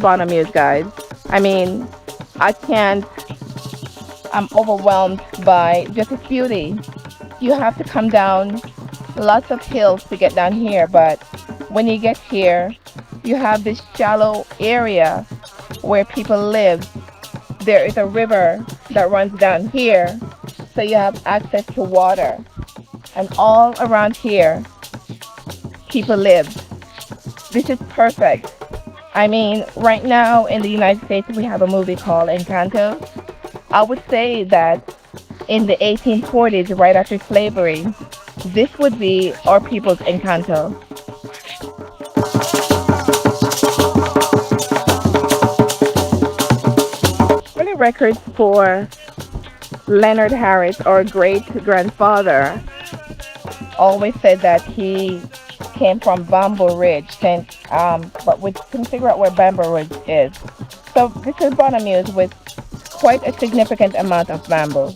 Bonner Meuse, guys. I mean, I can't, I'm overwhelmed by just its beauty. You have to come down lots of hills to get down here, but when you get here, you have this shallow area where people live. There is a river that runs down here, so you have access to water. And all around here, people live. This is perfect. I mean, right now in the United States, we have a movie called Encanto. I would say that in the 1840s, right after slavery, this would be our people's Encanto. Early records for Leonard Harris, our great grandfather, always said that he came from Bamboo Ridge, but we can figure out where Bamboo Ridge is. So this is Bonner Meuse with quite a significant amount of bamboo.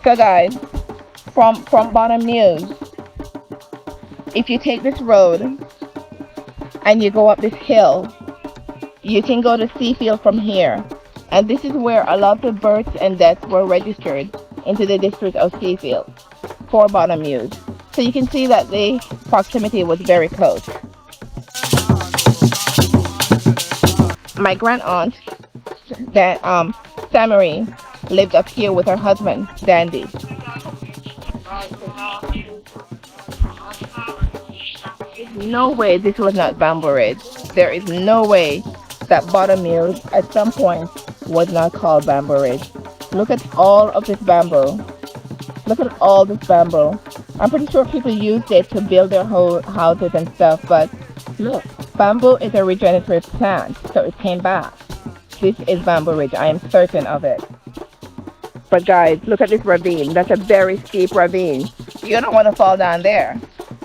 So guys, from Bonner Meuse, if you take this road and you go up this hill, you can go to Seafield from here. And this is where a lot of births and deaths were registered into the district of Seafield for Bonner Meuse. So you can see that the proximity was very close. My grand aunt, that Samari, lived up here with her husband, Dandy. There's no way this was not Bamboo Ridge. There is no way that Bonner Meuse at some point was not called Bamboo Ridge. Look at all of this bamboo. Look at all this bamboo. I'm pretty sure people used it to build their whole houses and stuff, but look, bamboo is a regenerative plant, so it came back. This is Bamboo Ridge, I am certain of it. But guys, look at this ravine. That's a very steep ravine. You don't want to fall down there.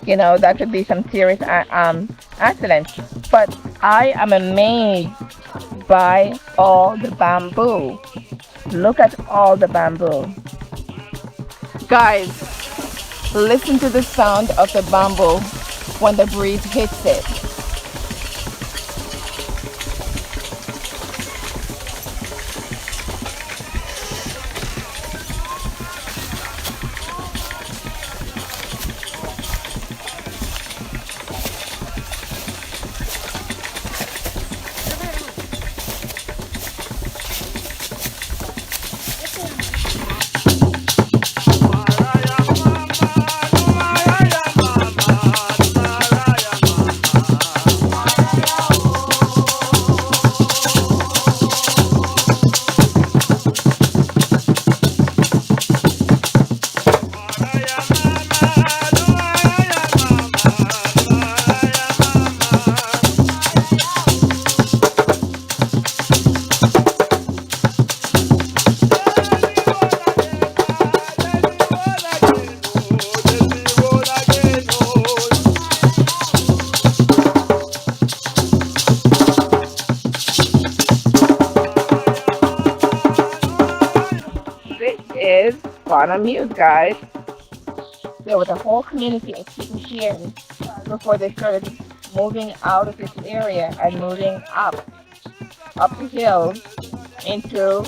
You know, that could be some serious accidents. But I am amazed by all the bamboo. Look at all the bamboo. Guys, listen to the sound of the bamboo when the breeze hits it. Is Bonner Meuse, guys. There was a whole community of people here before they started moving out of this area and moving up the hills into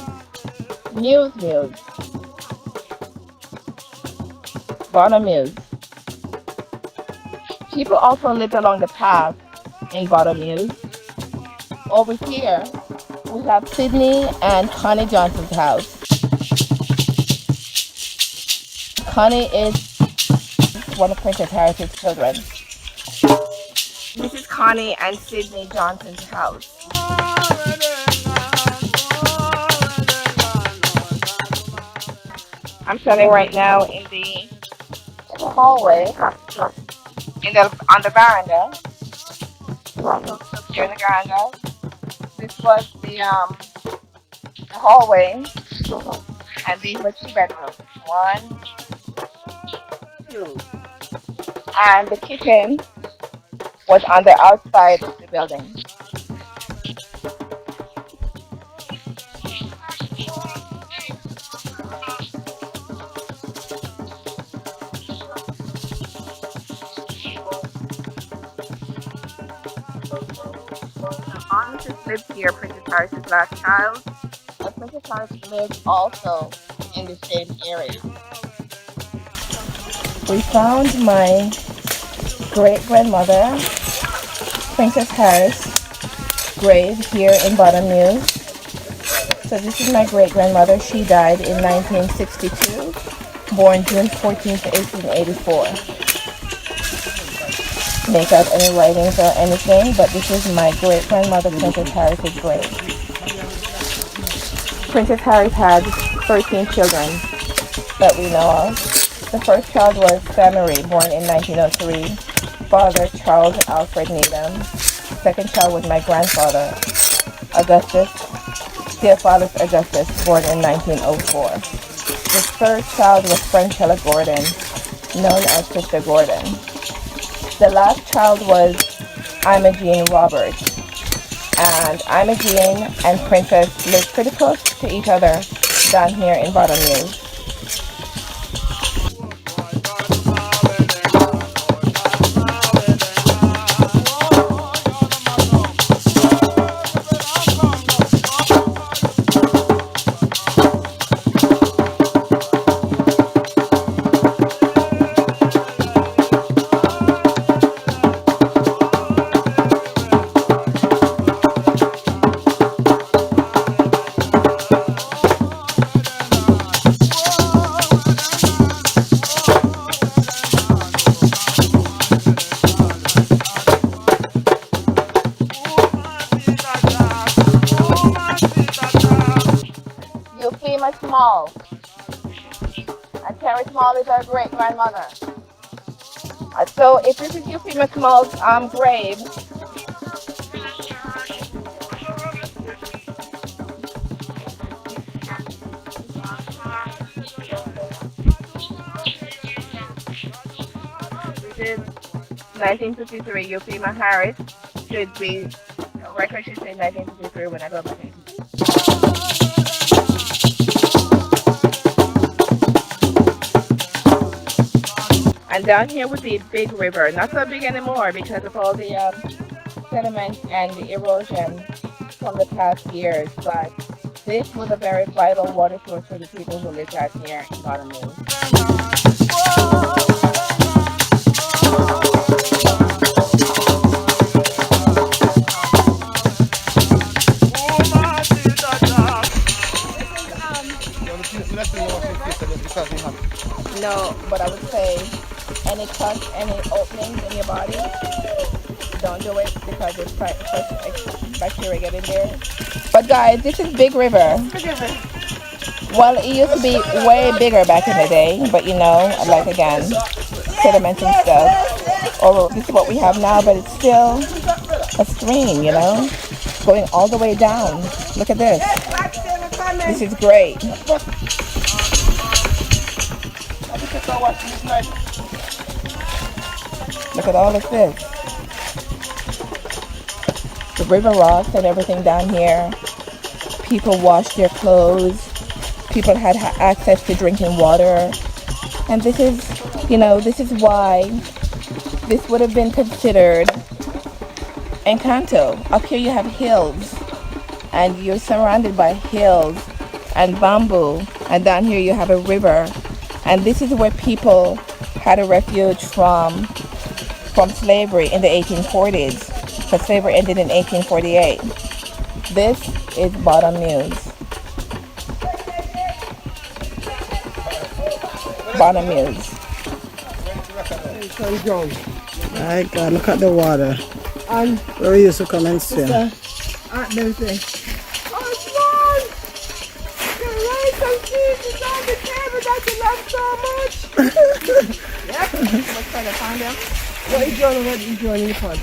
Meuse. Bonner Meuse. People also lived along the path in Bonner Meuse. Over here, we have Sydney and Connie Johnson's house. Connie is one of Princess Harris's children. This is Connie and Sydney Johnson's house. I'm standing right now in the hallway, on the veranda. Here in the veranda. This was the hallway, and these were 2 bedrooms. 1, 2. and the kitchen was on the outside of the building. Mrs. lived here, Princess Harris's last child. But Princess Harris lived also in the same area. We found my great-grandmother, Princess Harris, grave here in Bottom Meuse. So this is my great-grandmother. She died in 1962, born June 14th, 1884. Make out any writings or anything, but this is my great-grandmother, Princess Harris's grave. Princess Harris had 13 children that we know of. The first child was Samari, born in 1903. Father, Charles Alfred Needham. Second child was my grandfather, Augustus, Theophilus Augustus, born in 1904. The third child was Franchella Gordon, known as Sister Gordon. The last child was Imogene Roberts. And Imogene and Princess lived pretty close to each other down here in Bottom Meuse. Small. And Terry Small is our great grandmother. So if this is Euphemia Small's grave, this is 1953. Euphemia Harris should be record should say 1953 when I go back. And down here would be Big River, not so big anymore because of all the sediment and the erosion from the past years, but this was a very vital water source for the people who lived out here in Bottom Meuse. No, but I would say any cuts, any openings in your body, don't do it because it's bacteria get in there. But guys, this is Big River. Well, it used to be way bigger back in the day, but you know, like again, sediment and stuff. Or this is what we have now, but it's still a stream, you know, going all the way down. Look at this. This is great. Look at all of this. The river rocks and everything down here. People washed their clothes. People had access to drinking water. And this is, you know, this is why this would have been considered Encanto. Up here you have hills. And you're surrounded by hills and bamboo. And down here you have a river. And this is where people had a refuge from slavery in the 1840s. Because slavery ended in 1848. This is Bottom Meuse. Bottom Meuse. My God, look at the water. And where we used to come and swim. Oh, it's fun! The rice and cheese is on the table that you love so much. Yep. Let's try to find out. What is joining the fun?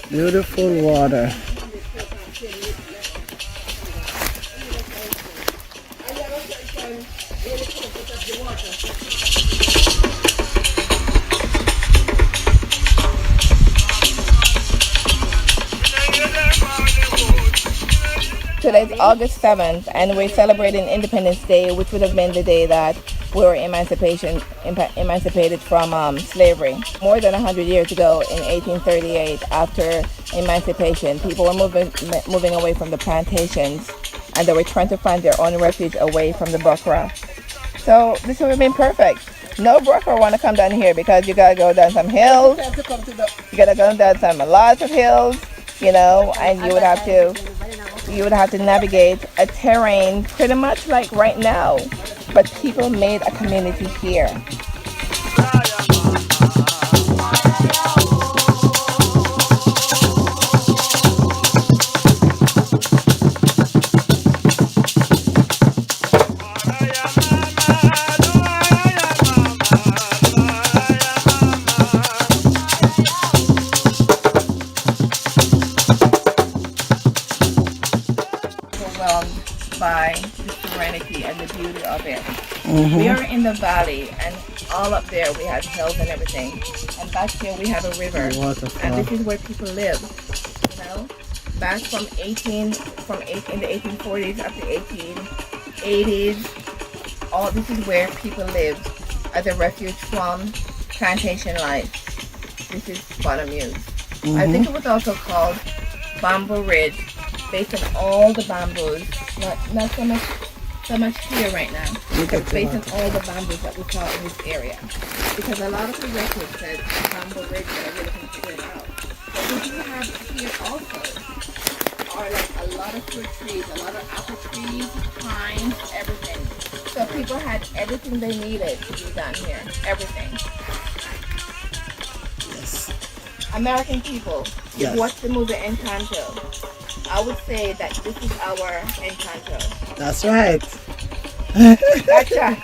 Beautiful water. today's August 7th, and we're celebrating Independence Day, which would have been the day that we were emancipated from slavery. More than 100 years ago, in 1838, after emancipation, people were moving away from the plantations, and they were trying to find their own refuge away from the buckra. So this would have been perfect. No broker want to come down here because you gotta go down some hills. You gotta go down some lots of hills, you know, and you would have to navigate a terrain pretty much like right now. But people made a community here. By the serenity and the beauty of it. We are in the valley, and all up there we have hills and everything, and back here we have a river, and this is where people live. You know, back in the 1840s up to 1880s, all this is where people lived as a refuge from plantation life. This is Bottom Meuse. I think it was also called Bamboo Ridge, based on all the bamboos, not so much here right now, but based on all the bamboos that we saw in this area. Because a lot of the records said Bamboo Ridge that I really can figure it out. But what you have here also are like a lot of fruit trees, a lot of apple trees, pines, everything. So people had everything they needed to be done here, everything. Yes. American people, Yes. watch the movie Encanto. I would say that this is our Encanto. That's right. Gotcha.